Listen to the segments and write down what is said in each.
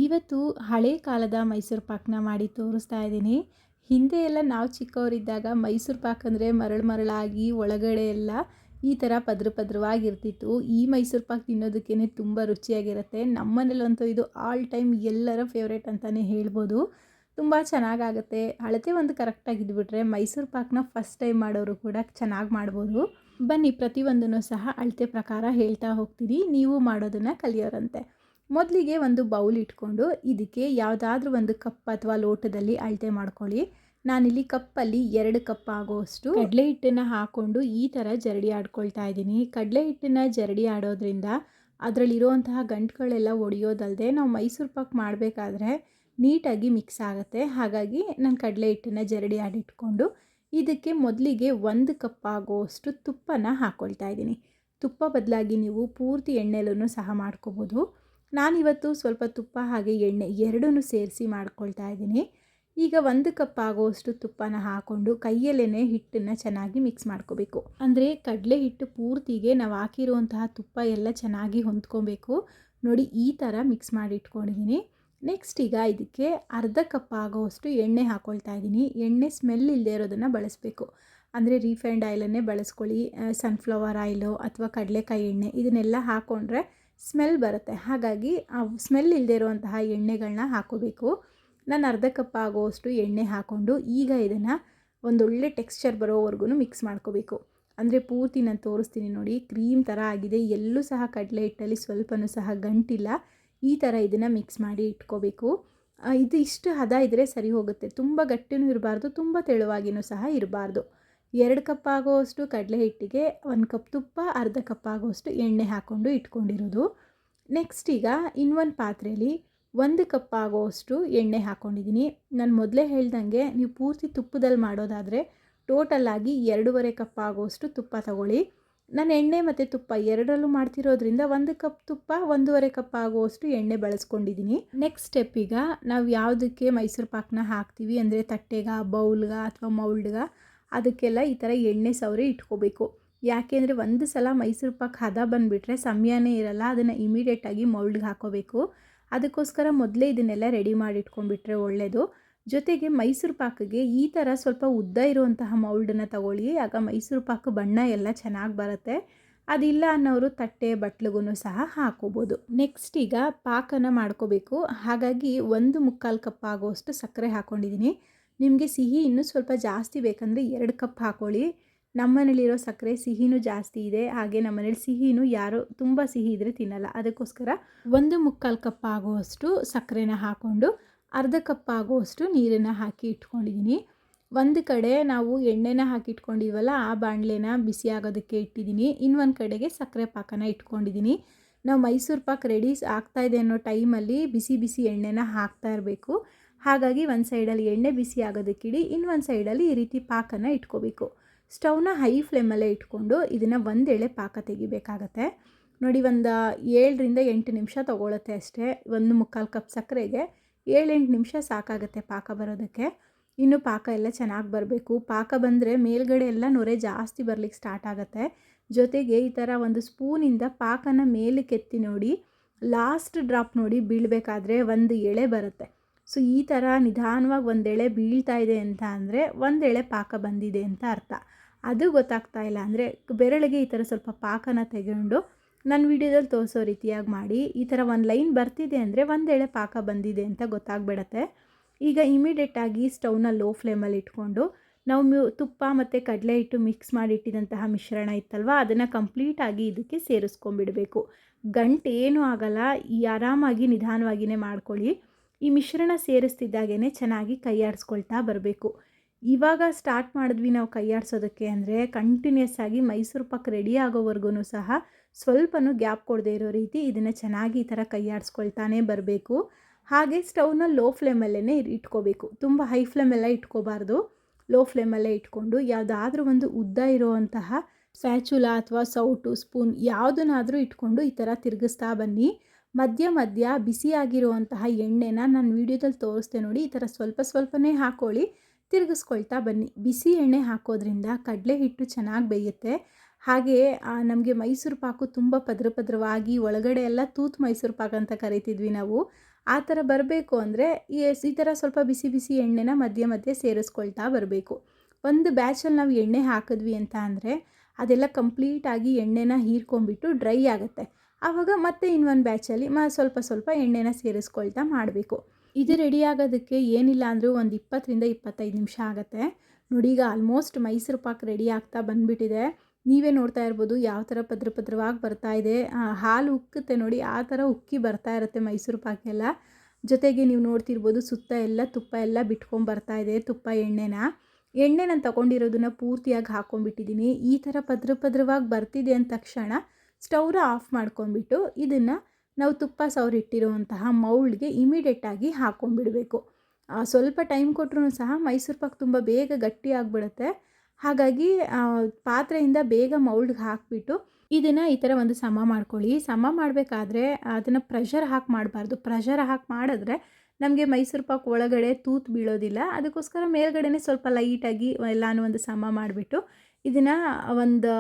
ಇವತ್ತು ಹಳೆ ಕಾಲದ ಮೈಸೂರು ಪಾಕನ್ನ ಮಾಡಿ ತೋರಿಸ್ತಾ ಇದ್ದೀನಿ. ಹಿಂದೆ ಎಲ್ಲ ನಾವು ಚಿಕ್ಕವರಿದ್ದಾಗ ಮೈಸೂರು ಪಾಕ್ ಅಂದರೆ ಮರಳು ಮರಳಾಗಿ ಒಳಗಡೆ ಎಲ್ಲ ಈ ಥರ ಪದ್ರ ಪದ್ರವಾಗಿರ್ತಿತ್ತು. ಈ ಮೈಸೂರು ಪಾಕ್ ತಿನ್ನೋದಕ್ಕೇ ತುಂಬ ರುಚಿಯಾಗಿರುತ್ತೆ. ನಮ್ಮನೇಲಂತೂ ಇದು ಆಲ್ ಟೈಮ್ ಎಲ್ಲರ ಫೇವ್ರೇಟ್ ಅಂತಲೇ ಹೇಳ್ಬೋದು. ತುಂಬ ಚೆನ್ನಾಗಾಗುತ್ತೆ. ಅಳತೆ ಒಂದು ಕರೆಕ್ಟಾಗಿ ಇದ್ಬಿಟ್ರೆ ಮೈಸೂರು ಪಾಕ್ನ ಫಸ್ಟ್ ಟೈಮ್ ಮಾಡೋರು ಕೂಡ ಚೆನ್ನಾಗಿ ಮಾಡ್ಬೋದು. ಬನ್ನಿ ಪ್ರತಿಯೊಂದನ್ನು ಸಹ ಅಳತೆ ಪ್ರಕಾರ ಹೇಳ್ತಾ ಹೋಗ್ತೀನಿ, ನೀವು ಮಾಡೋದನ್ನು ಕಲಿಯೋರಂತೆ. ಮೊದಲಿಗೆ ಒಂದು ಬೌಲ್ ಇಟ್ಕೊಂಡು ಇದಕ್ಕೆ ಯಾವುದಾದ್ರೂ ಒಂದು ಕಪ್ ಅಥವಾ ಲೋಟದಲ್ಲಿ ಅಳತೆ ಮಾಡ್ಕೊಳ್ಳಿ. ನಾನಿಲ್ಲಿ ಕಪ್ಪಲ್ಲಿ 2 ಕಪ್ ಆಗೋಷ್ಟು ಕಡಲೆ ಹಿಟ್ಟನ್ನು ಹಾಕ್ಕೊಂಡು ಈ ಥರ ಜರಡಿ ಆಡ್ಕೊಳ್ತಾ ಇದ್ದೀನಿ. ಕಡಲೆ ಹಿಟ್ಟನ್ನು ಜರಡಿ ಆಡೋದ್ರಿಂದ ಅದರಲ್ಲಿರುವಂತಹ ಗಂಟುಗಳೆಲ್ಲ ಒಡೆಯೋದಲ್ಲದೆ ನಾವು ಮೈಸೂರು ಪಾಕ್ ಮಾಡಬೇಕಾದ್ರೆ ನೀಟಾಗಿ ಮಿಕ್ಸ್ ಆಗುತ್ತೆ. ಹಾಗಾಗಿ ನಾನು ಕಡಲೆ ಹಿಟ್ಟನ್ನು ಜರಡಿ ಆಡಿಟ್ಕೊಂಡು ಇದಕ್ಕೆ ಮೊದಲಿಗೆ 1 ಕಪ್ ಆಗೋಷ್ಟು ತುಪ್ಪನ ಹಾಕ್ಕೊಳ್ತಾ ಇದ್ದೀನಿ. ತುಪ್ಪ ಬದಲಾಗಿ ನೀವು ಪೂರ್ತಿ ಎಣ್ಣೆಲೂ ಸಹ ಮಾಡ್ಕೋಬೋದು. ನಾನಿವತ್ತು ಸ್ವಲ್ಪ ತುಪ್ಪ ಹಾಗೆ ಎಣ್ಣೆ ಎರಡನ್ನೂ ಸೇರಿಸಿ ಮಾಡ್ಕೊಳ್ತಾ ಇದ್ದೀನಿ. ಈಗ 1 ಕಪ್ ಆಗೋಷ್ಟು ತುಪ್ಪನ ಹಾಕ್ಕೊಂಡು ಕೈಯಲ್ಲೇ ಹಿಟ್ಟನ್ನು ಚೆನ್ನಾಗಿ ಮಿಕ್ಸ್ ಮಾಡ್ಕೋಬೇಕು. ಅಂದರೆ ಕಡಲೆ ಹಿಟ್ಟು ಪೂರ್ತಿಗೆ ನಾವು ಹಾಕಿರುವಂತಹ ತುಪ್ಪ ಎಲ್ಲ ಚೆನ್ನಾಗಿ ಹೊಂದ್ಕೊಬೇಕು. ನೋಡಿ ಈ ಥರ ಮಿಕ್ಸ್ ಮಾಡಿ ಇಟ್ಕೊಂಡಿದ್ದೀನಿ. ನೆಕ್ಸ್ಟ್ ಈಗ ಇದಕ್ಕೆ ಅರ್ಧ ಕಪ್ ಆಗೋಷ್ಟು ಎಣ್ಣೆ ಹಾಕ್ಕೊಳ್ತಾ ಇದ್ದೀನಿ. ಎಣ್ಣೆ ಸ್ಮೆಲ್ ಇಲ್ಲದೆ ಇರೋದನ್ನು ಬಳಸಬೇಕು. ಅಂದರೆ ರೀಫೈಂಡ್ ಆಯಿಲನ್ನೇ ಬಳಸ್ಕೊಳ್ಳಿ. ಸನ್ಫ್ಲವರ್ ಆಯಿಲು ಅಥವಾ ಕಡಲೆಕಾಯಿ ಎಣ್ಣೆ ಇದನ್ನೆಲ್ಲ ಹಾಕ್ಕೊಂಡ್ರೆ ಸ್ಮೆಲ್ ಬರುತ್ತೆ. ಹಾಗಾಗಿ ಆ ಸ್ಮೆಲ್ ಇಲ್ಲದೆ ಇರುವಂತಹ ಎಣ್ಣೆಗಳನ್ನ ಹಾಕೋಬೇಕು. ನಾನು ಅರ್ಧ ಕಪ್ ಆಗೋಷ್ಟು ಎಣ್ಣೆ ಹಾಕ್ಕೊಂಡು ಈಗ ಇದನ್ನು ಒಂದೊಳ್ಳೆ ಟೆಕ್ಸ್ಚರ್ ಬರೋವರೆಗೂ ಮಿಕ್ಸ್ ಮಾಡ್ಕೋಬೇಕು. ಅಂದರೆ ಪೂರ್ತಿ ನಾನು ತೋರಿಸ್ತೀನಿ ನೋಡಿ, ಕ್ರೀಮ್ ಥರ ಆಗಿದೆ. ಎಲ್ಲೂ ಸಹ ಕಡಲೆ ಹಿಟ್ಟಲ್ಲಿ ಸ್ವಲ್ಪನೂ ಸಹ ಗಂಟಿಲ್ಲ. ಈ ಥರ ಇದನ್ನು ಮಿಕ್ಸ್ ಮಾಡಿ ಇಟ್ಕೋಬೇಕು. ಇದು ಇಷ್ಟು ಹದ ಇದ್ದರೆ ಸರಿ ಹೋಗುತ್ತೆ. ತುಂಬ ಗಟ್ಟಿನೂ ಇರಬಾರ್ದು, ತುಂಬ ತೆಳುವಾಗಿಯೂ ಸಹ ಇರಬಾರ್ದು. 2 ಕಪ್ ಆಗೋಷ್ಟು ಕಡಲೆ ಹಿಟ್ಟಿಗೆ 1 ಕಪ್ ತುಪ್ಪ, ಅರ್ಧ ಕಪ್ ಆಗೋಷ್ಟು ಎಣ್ಣೆ ಹಾಕ್ಕೊಂಡು ಇಟ್ಕೊಂಡಿರೋದು. ನೆಕ್ಸ್ಟ್ ಈಗ ಇನ್ನೊಂದು ಪಾತ್ರೆಯಲ್ಲಿ 1 ಕಪ್ ಆಗೋಷ್ಟು ಎಣ್ಣೆ ಹಾಕ್ಕೊಂಡಿದ್ದೀನಿ. ನಾನು ಮೊದಲೇ ಹೇಳ್ದಂಗೆ ನೀವು ಪೂರ್ತಿ ತುಪ್ಪದಲ್ಲಿ ಮಾಡೋದಾದರೆ ಟೋಟಲಾಗಿ 2.5 ಕಪ್ ಆಗೋಷ್ಟು ತುಪ್ಪ ತಗೊಳ್ಳಿ. ನಾನು ಎಣ್ಣೆ ಮತ್ತು ತುಪ್ಪ ಎರಡರಲ್ಲೂ ಮಾಡ್ತಿರೋದ್ರಿಂದ 1 ಕಪ್ ತುಪ್ಪ 1.5 ಕಪ್ ಆಗುವಷ್ಟು ಎಣ್ಣೆ ಬಳಸ್ಕೊಂಡಿದ್ದೀನಿ. ನೆಕ್ಸ್ಟ್ ಸ್ಟೆಪ್ ಈಗ ನಾವು ಯಾವುದಕ್ಕೆ ಮೈಸೂರು ಪಾಕನ್ನ ಹಾಕ್ತೀವಿ ಅಂದರೆ ತಟ್ಟೆಗ, ಬೌಲ್ಗ ಅಥವಾ ಮೌಲ್ಡ್ಗ ಅದಕ್ಕೆಲ್ಲ ಈ ಥರ ಎಣ್ಣೆ ಸವರಿ ಇಟ್ಕೋಬೇಕು. ಯಾಕೆಂದರೆ ಒಂದು ಸಲ ಮೈಸೂರು ಪಾಕ್ ಹದ ಬಂದುಬಿಟ್ರೆ ಸಮಯನೇ ಇರಲ್ಲ. ಅದನ್ನು ಇಮಿಡಿಯೇಟಾಗಿ ಮೌಲ್ಡ್ಗೆ ಹಾಕೋಬೇಕು. ಅದಕ್ಕೋಸ್ಕರ ಮೊದಲೇ ಇದನ್ನೆಲ್ಲ ರೆಡಿ ಮಾಡಿ ಇಟ್ಕೊಂಡ್ಬಿಟ್ರೆ ಒಳ್ಳೆಯದು. ಜೊತೆಗೆ ಮೈಸೂರು ಪಾಕಿಗೆ ಈ ಥರ ಸ್ವಲ್ಪ ಉದ್ದ ಇರುವಂತಹ ಮೌಲ್ಡನ್ನು ತಗೊಳ್ಳಿ. ಆಗ ಮೈಸೂರು ಪಾಕು ಬಣ್ಣ ಎಲ್ಲ ಚೆನ್ನಾಗಿ ಬರುತ್ತೆ. ಅದಿಲ್ಲ ಅನ್ನೋರು ತಟ್ಟೆ ಬಟ್ಲಿಗೂ ಸಹ ಹಾಕೋಬೋದು. ನೆಕ್ಸ್ಟ್ ಈಗ ಪಾಕನ್ನು ಮಾಡ್ಕೋಬೇಕು. ಹಾಗಾಗಿ 1/4 ಕಪ್ ಆಗೋಷ್ಟು ಸಕ್ಕರೆ ಹಾಕ್ಕೊಂಡಿದ್ದೀನಿ. ನಿಮಗೆ ಸಿಹಿ ಇನ್ನೂ ಸ್ವಲ್ಪ ಜಾಸ್ತಿ ಬೇಕಂದರೆ 2 ಕಪ್ ಹಾಕ್ಕೊಳ್ಳಿ. ನಮ್ಮನೇಲಿರೋ ಸಕ್ಕರೆ ಸಿಹಿನೂ ಜಾಸ್ತಿ ಇದೆ. ಹಾಗೆ ನಮ್ಮನೇಲಿ ಸಿಹಿನೂ ಯಾರು ತುಂಬ ಸಿಹಿ ಇದ್ದರೆ ತಿನ್ನಲ್ಲ. ಅದಕ್ಕೋಸ್ಕರ 1/4 ಕಪ್ ಆಗುವಷ್ಟು ಸಕ್ಕರೆನ ಹಾಕ್ಕೊಂಡು ಅರ್ಧ ಕಪ್ ಆಗುವಷ್ಟು ನೀರನ್ನು ಹಾಕಿ ಇಟ್ಕೊಂಡಿದ್ದೀನಿ. ಒಂದು ಕಡೆ ನಾವು ಎಣ್ಣೆನ ಹಾಕಿ ಇಟ್ಕೊಂಡಿದ್ವಲ್ಲ, ಆ ಬಾಣಲೆನ ಬಿಸಿ ಆಗೋದಕ್ಕೆ ಇಟ್ಟಿದ್ದೀನಿ. ಇನ್ನೊಂದು ಕಡೆಗೆ ಸಕ್ಕರೆ ಪಾಕನ ಇಟ್ಕೊಂಡಿದ್ದೀನಿ. ನಾವು ಮೈಸೂರು ಪಾಕ್ ರೆಡಿ ಆಗ್ತಾಯಿದೆ ಅನ್ನೋ ಟೈಮಲ್ಲಿ ಬಿಸಿ ಬಿಸಿ ಎಣ್ಣೆನ ಹಾಕ್ತಾ ಇರಬೇಕು. ಹಾಗಾಗಿ ಒಂದು ಸೈಡಲ್ಲಿ ಎಣ್ಣೆ ಬಿಸಿ ಆಗೋದಕ್ಕಿಡಿ, ಇನ್ನೊಂದು ಸೈಡಲ್ಲಿ ಈ ರೀತಿ ಪಾಕನ್ನು ಇಟ್ಕೋಬೇಕು. ಸ್ಟವ್ನ ಹೈ ಫ್ಲೇಮಲ್ಲೇ ಇಟ್ಕೊಂಡು ಇದನ್ನು ಒಂದೆಳೆ ಪಾಕ ತೆಗಿಬೇಕಾಗತ್ತೆ. ನೋಡಿ, ಒಂದು 7ರಿಂದ 8 ನಿಮಿಷ ತೊಗೊಳುತ್ತೆ ಅಷ್ಟೇ. 1/4 ಕಪ್ ಸಕ್ಕರೆಗೆ 7-8 ನಿಮಿಷ ಸಾಕಾಗುತ್ತೆ ಪಾಕ ಬರೋದಕ್ಕೆ. ಇನ್ನು ಪಾಕ ಎಲ್ಲ ಚೆನ್ನಾಗಿ ಬರಬೇಕು. ಪಾಕ ಬಂದರೆ ಮೇಲ್ಗಡೆ ಎಲ್ಲ ನೊರೆ ಜಾಸ್ತಿ ಬರಲಿಕ್ಕೆ ಸ್ಟಾರ್ಟ್ ಆಗುತ್ತೆ. ಜೊತೆಗೆ ಈ ಥರ ಒಂದು ಸ್ಪೂನಿಂದ ಪಾಕನ ಮೇಲಕ್ಕೆ ಎತ್ತಿ ನೋಡಿ, ಲಾಸ್ಟ್ ಡ್ರಾಪ್ ನೋಡಿ ಬೀಳಬೇಕಾದ್ರೆ ಒಂದು ಎಳೆ ಬರುತ್ತೆ. ಸೊ ಈ ಥರ ನಿಧಾನವಾಗಿ ಒಂದೆಳೆ ಬೀಳ್ತಾ ಇದೆ ಅಂತ ಅಂದರೆ ಒಂದೆಳೆ ಪಾಕ ಬಂದಿದೆ ಅಂತ ಅರ್ಥ. ಅದು ಗೊತ್ತಾಗ್ತಾ ಇಲ್ಲ ಅಂದರೆ ಬೆರಳಿಗೆ ಈ ಥರ ಸ್ವಲ್ಪ ಪಾಕನ ತೆಗೆದುಕೊಂಡು ನನ್ನ ವಿಡಿಯೋದಲ್ಲಿ ತೋರಿಸೋ ರೀತಿಯಾಗಿ ಮಾಡಿ. ಈ ಥರ ಒಂದು ಲೈನ್ ಬರ್ತಿದೆ ಅಂದರೆ ಒಂದೆಳೆ ಪಾಕ ಬಂದಿದೆ ಅಂತ ಗೊತ್ತಾಗ್ಬಿಡತ್ತೆ. ಈಗ ಇಮಿಡಿಯೇಟಾಗಿ ಸ್ಟವ್ನ ಲೋ ಫ್ಲೇಮಲ್ಲಿ ಇಟ್ಕೊಂಡು ನಾವು ತುಪ್ಪ ಮತ್ತು ಕಡಲೆ ಹಿಟ್ಟು ಮಿಕ್ಸ್ ಮಾಡಿ ಇಟ್ಟಿದಂತಹ ಮಿಶ್ರಣ ಇತ್ತಲ್ವ, ಅದನ್ನು ಕಂಪ್ಲೀಟಾಗಿ ಇದಕ್ಕೆ ಸೇರಿಸ್ಕೊಂಡ್ಬಿಡಬೇಕು. ಗಂಟು ಏನೂ ಆಗಲ್ಲ. ಆರಾಮಾಗಿ ನಿಧಾನವಾಗಿಯೇ ಮಾಡ್ಕೊಳ್ಳಿ. ಈ ಮಿಶ್ರಣ ಸೇರಿಸ್ತಿದ್ದಾಗೇ ಚೆನ್ನಾಗಿ ಕೈ ಆಡಿಸ್ಕೊಳ್ತಾ ಬರಬೇಕು. ಇವಾಗ ಸ್ಟಾರ್ಟ್ ಮಾಡಿದ್ವಿ ನಾವು ಕೈ ಆಡಿಸೋದಕ್ಕೆ ಅಂದರೆ ಕಂಟಿನ್ಯೂಸ್ ಆಗಿ ಮೈಸೂರು ಪಾಕ್ ರೆಡಿ ಆಗೋವರೆಗೂ ಸಹ ಸ್ವಲ್ಪನೂ ಗ್ಯಾಪ್ ಕೊಡದೇ ಇರೋ ರೀತಿ ಇದನ್ನು ಚೆನ್ನಾಗಿ ಈ ಥರ ಕೈ ಆಡಿಸ್ಕೊಳ್ತಾನೆ ಬರಬೇಕು. ಹಾಗೆ ಸ್ಟವ್ನ ಲೋ ಫ್ಲೇಮಲ್ಲೇ ಇಟ್ಕೋಬೇಕು. ತುಂಬ ಹೈ ಫ್ಲೇಮೆಲ್ಲ ಇಟ್ಕೋಬಾರ್ದು. ಲೋ ಫ್ಲೇಮಲ್ಲೇ ಇಟ್ಕೊಂಡು ಯಾವುದಾದ್ರೂ ಒಂದು ಉದ್ದ ಇರುವಂತಹ ಸ್ಪ್ಯಾಚುಲಾ ಅಥವಾ ಸೌಟು, ಸ್ಪೂನ್ ಯಾವುದನ್ನಾದರೂ ಇಟ್ಕೊಂಡು ಈ ಥರ ತಿರುಗಿಸ್ತಾ ಬನ್ನಿ. ಮಧ್ಯ ಮಧ್ಯ ಬಿಸಿಯಾಗಿರುವಂತಹ ಎಣ್ಣೆನ ನಾನು ವಿಡಿಯೋದಲ್ಲಿ ತೋರಿಸ್ತೆ ನೋಡಿ, ಈ ಥರ ಸ್ವಲ್ಪ ಸ್ವಲ್ಪನೇ ಹಾಕ್ಕೊಳ್ಳಿ, ತಿರುಗಿಸ್ಕೊಳ್ತಾ ಬನ್ನಿ. ಬಿಸಿ ಎಣ್ಣೆ ಹಾಕೋದ್ರಿಂದ ಕಡಲೆ ಹಿಟ್ಟು ಚೆನ್ನಾಗಿ ಬೇಯುತ್ತೆ. ಹಾಗೆಯೇ ನಮಗೆ ಮೈಸೂರು ಪಾಕು ತುಂಬ ಪದ್ರವಾಗಿ ಒಳಗಡೆ ಎಲ್ಲ ತೂತು ಮೈಸೂರು ಪಾಕು ಅಂತ ಕರಿತಿದ್ವಿ ನಾವು. ಆ ಥರ ಬರಬೇಕು ಅಂದರೆ ಈ ಥರ ಸ್ವಲ್ಪ ಬಿಸಿ ಬಿಸಿ ಎಣ್ಣೆನ ಮಧ್ಯೆ ಮಧ್ಯೆ ಸೇರಿಸ್ಕೊಳ್ತಾ ಬರಬೇಕು. ಒಂದು ಬ್ಯಾಚಲ್ಲಿ ನಾವು ಎಣ್ಣೆ ಹಾಕಿದ್ವಿ ಅಂತ ಅಂದರೆ ಅದೆಲ್ಲ ಕಂಪ್ಲೀಟಾಗಿ ಎಣ್ಣೆನ ಹೀರ್ಕೊಂಡ್ಬಿಟ್ಟು ಡ್ರೈ ಆಗುತ್ತೆ. ಆವಾಗ ಮತ್ತೆ ಇನ್ನೊಂದು ಬ್ಯಾಚಲ್ಲಿ ಸ್ವಲ್ಪ ಸ್ವಲ್ಪ ಎಣ್ಣೆನ ಸೇರಿಸ್ಕೊಳ್ತಾ ಮಾಡಬೇಕು. ಇದು ರೆಡಿ ಆಗೋದಕ್ಕೆ ಏನಿಲ್ಲ ಅಂದರೂ ಒಂದು 20ರಿಂದ 25 ನಿಮಿಷ ಆಗುತ್ತೆ. ನೋಡಿ, ಈಗ ಆಲ್ಮೋಸ್ಟ್ ಮೈಸೂರು ಪಾಕ್ ರೆಡಿ ಆಗ್ತಾ ಬಂದುಬಿಟ್ಟಿದೆ. ನೀವೇ ನೋಡ್ತಾ ಇರ್ಬೋದು ಯಾವ ಥರ ಪದ್ರವಾಗಿ ಬರ್ತಾ ಇದೆ. ಹಾಲು ಉಕ್ಕುತ್ತೆ ನೋಡಿ, ಆ ಥರ ಉಕ್ಕಿ ಬರ್ತಾ ಇರುತ್ತೆ ಮೈಸೂರು ಪಾಕೆಲ್ಲ. ಜೊತೆಗೆ ನೀವು ನೋಡ್ತಿರ್ಬೋದು ಸುತ್ತ ಎಲ್ಲ ತುಪ್ಪ ಎಲ್ಲ ಬಿಟ್ಕೊಂಡು ಬರ್ತಾ ಇದೆ. ತುಪ್ಪ ಎಣ್ಣೆ ನಾನು ತೊಗೊಂಡಿರೋದನ್ನ ಪೂರ್ತಿಯಾಗಿ ಹಾಕ್ಕೊಂಡ್ಬಿಟ್ಟಿದ್ದೀನಿ. ಈ ಥರ ಪದ್ರವಾಗಿ ಬರ್ತಿದೆ ಅಂದ ತಕ್ಷಣ ಸ್ಟವ್ನ ಆಫ್ ಮಾಡ್ಕೊಂಡ್ಬಿಟ್ಟು ಇದನ್ನು ನಾವು ತುಪ್ಪ ಸವರಿಟ್ಟಿರುವಂತಹ ಮೌಲ್ಡ್ಗೆ ಇಮಿಡಿಯೇಟಾಗಿ ಹಾಕ್ಕೊಂಡ್ಬಿಡಬೇಕು. ಸ್ವಲ್ಪ ಟೈಮ್ ಕೊಟ್ಟರೂ ಸಹ ಮೈಸೂರು ಪಾಕ್ ತುಂಬ ಬೇಗ ಗಟ್ಟಿ ಆಗಿಬಿಡುತ್ತೆ. ಹಾಗಾಗಿ ಪಾತ್ರೆಯಿಂದ ಬೇಗ ಮೌಲ್ಡ್ಗೆ ಹಾಕಿಬಿಟ್ಟು ಇದನ್ನು ಈ ಥರ ಒಂದು ಸಮ ಮಾಡ್ಕೊಳ್ಳಿ. ಸಮ ಮಾಡಬೇಕಾದ್ರೆ ಅದನ್ನು ಪ್ರೆಷರ್ ಹಾಕಿ ಮಾಡಬಾರ್ದು. ಪ್ರೆಷರ್ ಹಾಕಿ ಮಾಡಿದ್ರೆ ನಮಗೆ ಮೈಸೂರು ಪಾಕ್ ಒಳಗಡೆ ತೂತು ಬೀಳೋದಿಲ್ಲ. ಅದಕ್ಕೋಸ್ಕರ ಮೇಲ್ಗಡೆನೇ ಸ್ವಲ್ಪ ಲೈಟಾಗಿ ಎಲ್ಲನೂ ಒಂದು ಸಮ ಮಾಡಿಬಿಟ್ಟು ಇದನ್ನು ಒಂದು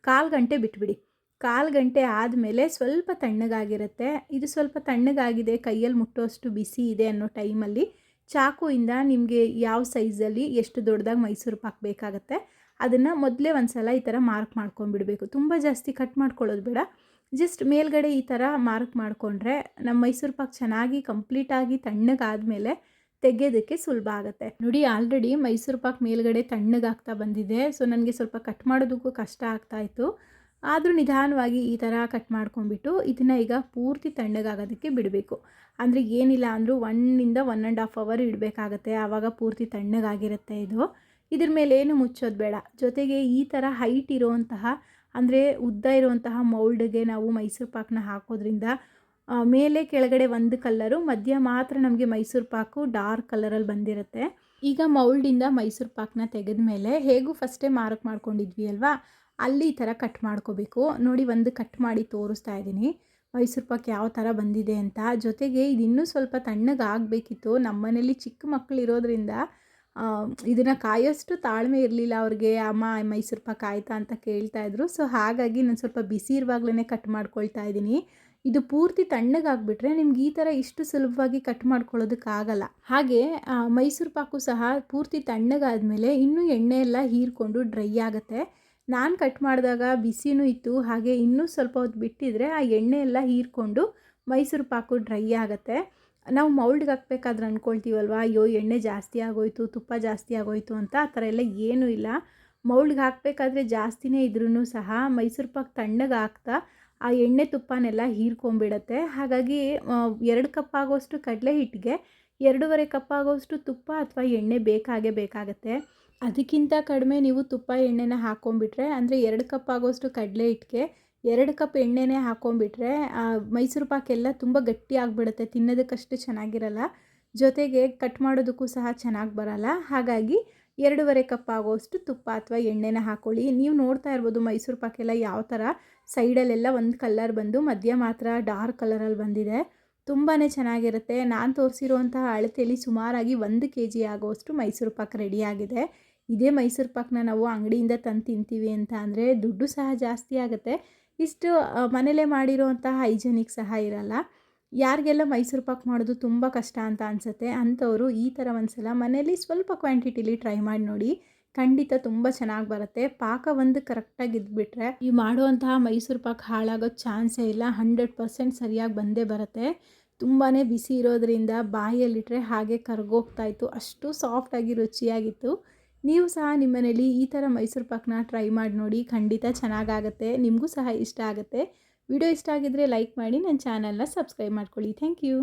1/4 ಗಂಟೆ ಬಿಟ್ಬಿಡಿ. 1/4 ಗಂಟೆ ಆದಮೇಲೆ ಸ್ವಲ್ಪ ತಣ್ಣಗಾಗಿರುತ್ತೆ. ಇದು ಸ್ವಲ್ಪ ತಣ್ಣಗಾಗಿದೆ, ಕೈಯಲ್ಲಿ ಮುಟ್ಟೋಷ್ಟು ಬಿಸಿ ಇದೆ ಅನ್ನೋ ಟೈಮಲ್ಲಿ ಚಾಕುಯಿಂದ ನಿಮಗೆ ಯಾವ ಸೈಜಲ್ಲಿ ಎಷ್ಟು ದೊಡ್ಡದಾಗಿ ಮೈಸೂರು ಪಾಕ್ ಬೇಕಾಗುತ್ತೆ ಅದನ್ನು ಮೊದಲೇ ಒಂದು ಸಲ ಈ ಥರ ಮಾರ್ಕ್ ಮಾಡ್ಕೊಂಡ್ಬಿಡಬೇಕು. ತುಂಬ ಜಾಸ್ತಿ ಕಟ್ ಮಾಡ್ಕೊಳ್ಳೋದು ಬೇಡ. ಜಸ್ಟ್ ಮೇಲ್ಗಡೆ ಈ ಥರ ಮಾರ್ಕ್ ಮಾಡಿಕೊಂಡ್ರೆ ನಮ್ಮ ಮೈಸೂರು ಪಾಕ್ ಚೆನ್ನಾಗಿ ಕಂಪ್ಲೀಟಾಗಿ ತಣ್ಣಗಾದಮೇಲೆ ತೆಗೆಯೋದಕ್ಕೆ ಸುಲಭ ಆಗುತ್ತೆ. ನೋಡಿ, ಆಲ್ರೆಡಿ ಮೈಸೂರು ಪಾಕ್ ಮೇಲ್ಗಡೆ ತಣ್ಣಗಾಗ್ತಾ ಬಂದಿದೆ. ಸೊ ನನಗೆ ಸ್ವಲ್ಪ ಕಟ್ ಮಾಡೋದಕ್ಕೂ ಕಷ್ಟ ಆಗ್ತಾಯಿತ್ತು. ಆದರೂ ನಿಧಾನವಾಗಿ ಈ ಥರ ಕಟ್ ಮಾಡ್ಕೊಂಡ್ಬಿಟ್ಟು ಇದನ್ನು ಈಗ ಪೂರ್ತಿ ತಣ್ಣಗಾಗೋದಕ್ಕೆ ಬಿಡಬೇಕು. ಅಂದರೆ ಏನಿಲ್ಲ ಅಂದರೂ 1 to 1.5 hour ಇಡಬೇಕಾಗತ್ತೆ. ಆವಾಗ ಪೂರ್ತಿ ತಣ್ಣಗಾಗಿರುತ್ತೆ ಇದು. ಇದ್ರ ಮೇಲೆ ಏನು ಮುಚ್ಚೋದು ಬೇಡ. ಜೊತೆಗೆ ಈ ಥರ ಹೈಟ್ ಇರುವಂತಹ ಅಂದರೆ ಉದ್ದ ಇರುವಂತಹ ಮೌಲ್ಡ್ಗೆ ನಾವು ಮೈಸೂರು ಪಾಕನ್ನ ಹಾಕೋದ್ರಿಂದ ಮೇಲೆ ಕೆಳಗಡೆ ಒಂದು ಕಲ್ಲರು, ಮಧ್ಯ ಮಾತ್ರ ನಮಗೆ ಮೈಸೂರು ಪಾಕು ಡಾರ್ಕ್ ಕಲರಲ್ಲಿ ಬಂದಿರುತ್ತೆ. ಈಗ ಮೌಲ್ಡಿಂದ ಮೈಸೂರು ಪಾಕನ್ನ ತೆಗೆದ ಮೇಲೆ ಹೇಗೂ ಫಸ್ಟೇ ಮಾರ್ಕ್ ಮಾಡ್ಕೊಂಡಿದ್ವಿ ಅಲ್ವಾ, ಅಲ್ಲಿ ಈ ಥರ ಕಟ್ ಮಾಡ್ಕೋಬೇಕು. ನೋಡಿ, ಒಂದು ಕಟ್ ಮಾಡಿ ತೋರಿಸ್ತಾ ಇದ್ದೀನಿ ಮೈಸೂರು ಪಾಕ್ ಯಾವ ಥರ ಬಂದಿದೆ ಅಂತ. ಜೊತೆಗೆ ಇದು ಇನ್ನೂ ಸ್ವಲ್ಪ ತಣ್ಣಗಾಗಬೇಕಿತ್ತು. ನಮ್ಮ ಮನೇಲಿ ಚಿಕ್ಕ ಮಕ್ಕಳು ಇರೋದ್ರಿಂದ ಇದನ್ನು ಕಾಯೋಷ್ಟು ತಾಳ್ಮೆ ಇರಲಿಲ್ಲ ಅವ್ರಿಗೆ. ಅಮ್ಮ ಮೈಸೂರು ಪಾಕ್ ಆಯಿತಾ ಅಂತ ಕೇಳ್ತಾಯಿದ್ರು. ಸೊ ಹಾಗಾಗಿ ನಾನು ಸ್ವಲ್ಪ ಬಿಸಿ ಇರುವಾಗಲೇ ಕಟ್ ಮಾಡ್ಕೊಳ್ತಾ ಇದ್ದೀನಿ. ಇದು ಪೂರ್ತಿ ತಣ್ಣಗಾಗ್ಬಿಟ್ರೆ ನಿಮ್ಗೆ ಈ ಥರ ಇಷ್ಟು ಸುಲಭವಾಗಿ ಕಟ್ ಮಾಡ್ಕೊಳ್ಳೋದಕ್ಕಾಗಲ್ಲ. ಹಾಗೆ ಮೈಸೂರು ಪಾಕು ಸಹ ಪೂರ್ತಿ ತಣ್ಣಗಾದ್ಮೇಲೆ ಇನ್ನೂ ಎಣ್ಣೆ ಎಲ್ಲ ಹೀರ್ಕೊಂಡು ಡ್ರೈ ಆಗುತ್ತೆ. ನಾನು ಕಟ್ ಮಾಡಿದಾಗ ಬಿಸಿನೂ ಇತ್ತು. ಹಾಗೆ ಇನ್ನೂ ಸ್ವಲ್ಪ ಹೊತ್ತು ಬಿಟ್ಟಿದ್ರೆ ಆ ಎಣ್ಣೆ ಎಲ್ಲ ಹೀರ್ಕೊಂಡು ಮೈಸೂರು ಪಾಕು ಡ್ರೈ ಆಗುತ್ತೆ. ನಾವು ಮೌಲ್ಡ್ಗೆ ಹಾಕ್ಬೇಕಾದ್ರೆ ಅಂದ್ಕೊಳ್ತೀವಲ್ವ, ಅಯ್ಯೋ ಎಣ್ಣೆ ಜಾಸ್ತಿ ಆಗೋಯ್ತು, ತುಪ್ಪ ಜಾಸ್ತಿ ಆಗೋಯ್ತು ಅಂತ. ಆ ಥರ ಎಲ್ಲ ಏನೂ ಇಲ್ಲ. ಮೌಲ್ಡ್ಗೆ ಹಾಕಬೇಕಾದ್ರೆ ಜಾಸ್ತಿನೇ ಇದ್ರೂ ಸಹ ಮೈಸೂರು ಪಾಕ್ ತಣ್ಣಗಾಗ್ತಾ ಆ ಎಣ್ಣೆ ತುಪ್ಪನೆಲ್ಲ ಹೀರ್ಕೊಂಬಿಡುತ್ತೆ. ಹಾಗಾಗಿ 2 ಕಪ್ ಆಗೋಷ್ಟು ಕಡಲೆ ಹಿಟ್ಟಿಗೆ 2.5 ಕಪ್ ಆಗೋಷ್ಟು ತುಪ್ಪ ಅಥವಾ ಎಣ್ಣೆ ಬೇಕಾಗತ್ತೆ. ಅದಕ್ಕಿಂತ ಕಡಿಮೆ ನೀವು ತುಪ್ಪ ಎಣ್ಣೆನ ಹಾಕ್ಕೊಂಬಿಟ್ರೆ, ಅಂದರೆ 2 ಕಪ್ ಆಗೋಷ್ಟು ಕಡಲೆ ಹಿಟ್ಟಿಗೆ 2 ಕಪ್ ಎಣ್ಣೆನೇ ಹಾಕ್ಕೊಂಬಿಟ್ರೆ ಮೈಸೂರು ಪಾಕೆಲ್ಲ ತುಂಬ ಗಟ್ಟಿ ಆಗಿಬಿಡುತ್ತೆ. ತಿನ್ನೋದಕ್ಕಷ್ಟು ಚೆನ್ನಾಗಿರಲ್ಲ. ಜೊತೆಗೆ ಕಟ್ ಮಾಡೋದಕ್ಕೂ ಸಹ ಚೆನ್ನಾಗಿ ಬರಲ್ಲ. ಹಾಗಾಗಿ 2.5 ಕಪ್ ಆಗೋಷ್ಟು ತುಪ್ಪ ಅಥವಾ ಎಣ್ಣೆನ ಹಾಕ್ಕೊಳ್ಳಿ. ನೀವು ನೋಡ್ತಾ ಇರ್ಬೋದು ಮೈಸೂರು ಪಾಕೆಲ್ಲ ಯಾವ ಥರ ಸೈಡಲ್ಲೆಲ್ಲ ಒಂದು ಕಲರ್ ಬಂದು ಮಧ್ಯ ಮಾತ್ರ ಡಾರ್ಕ್ ಕಲರಲ್ಲಿ ಬಂದಿದೆ. ತುಂಬಾ ಚೆನ್ನಾಗಿರುತ್ತೆ. ನಾನು ತೋರಿಸಿರುವಂತಹ ಅಳತೆಯಲ್ಲಿ ಸುಮಾರಾಗಿ 1 kg ಆಗೋಷ್ಟು ಮೈಸೂರು ಪಾಕ್ ರೆಡಿಯಾಗಿದೆ. ಇದೇ ಮೈಸೂರು ಪಾಕ್ನ ನಾವು ಅಂಗಡಿಯಿಂದ ತಂದು ತಿಂತೀವಿ ಅಂತ ಅಂದರೆ ದುಡ್ಡು ಸಹ ಜಾಸ್ತಿ ಆಗುತ್ತೆ. ಇಷ್ಟು ಮನೇಲೇ ಮಾಡಿರೋವಂತಹ ಹೈಜೆನಿಕ್ ಸಹ ಇರಲ್ಲ. ಯಾರಿಗೆಲ್ಲ ಮೈಸೂರು ಪಾಕ್ ಮಾಡೋದು ತುಂಬ ಕಷ್ಟ ಅಂತ ಅನಿಸುತ್ತೆ ಅಂಥವರು ಈ ಥರ ಒಂದ್ಸಲ ಮನೇಲಿ ಸ್ವಲ್ಪ ಕ್ವಾಂಟಿಟಿಲಿ ಟ್ರೈ ಮಾಡಿ ನೋಡಿ. ಖಂಡಿತ ತುಂಬ ಚೆನ್ನಾಗಿ ಬರುತ್ತೆ. ಪಾಕ ಒಂದು ಕರೆಕ್ಟಾಗಿ ಇದ್ಬಿಟ್ರೆ ಈ ಮಾಡುವಂತಹ ಮೈಸೂರು ಪಾಕ್ ಹಾಳಾಗೋ ಚಾನ್ಸೇ ಇಲ್ಲ. 100% ಸರಿಯಾಗಿ ಬಂದೇ ಬರುತ್ತೆ. ತುಂಬಾ ಬಿಸಿ ಇರೋದ್ರಿಂದ ಬಾಯಲ್ಲಿಟ್ಟರೆ ಹಾಗೆ ಕರಗೋಗ್ತಾಯಿತ್ತು. ಅಷ್ಟು ಸಾಫ್ಟಾಗಿ ರುಚಿಯಾಗಿತ್ತು. ನೀವು ಸಹ ನಿಮ್ಮ ಮನೇಲಿ ಈ ಥರ ಮೈಸೂರು ಪಾಕ್ನ ಟ್ರೈ ಮಾಡಿ ನೋಡಿ. ಖಂಡಿತ ಚೆನ್ನಾಗಾಗುತ್ತೆ. ನಿಮಗೂ ಸಹ ಇಷ್ಟ ಆಗುತ್ತೆ. ವಿಡಿಯೋ ಇಷ್ಟ ಆಗಿದ್ದರೆ ಲೈಕ್ ಮಾಡಿ, ನನ್ನ ಚಾನಲ್ನ ಸಬ್ಸ್ಕ್ರೈಬ್ ಮಾಡ್ಕೊಳ್ಳಿ. Thank you.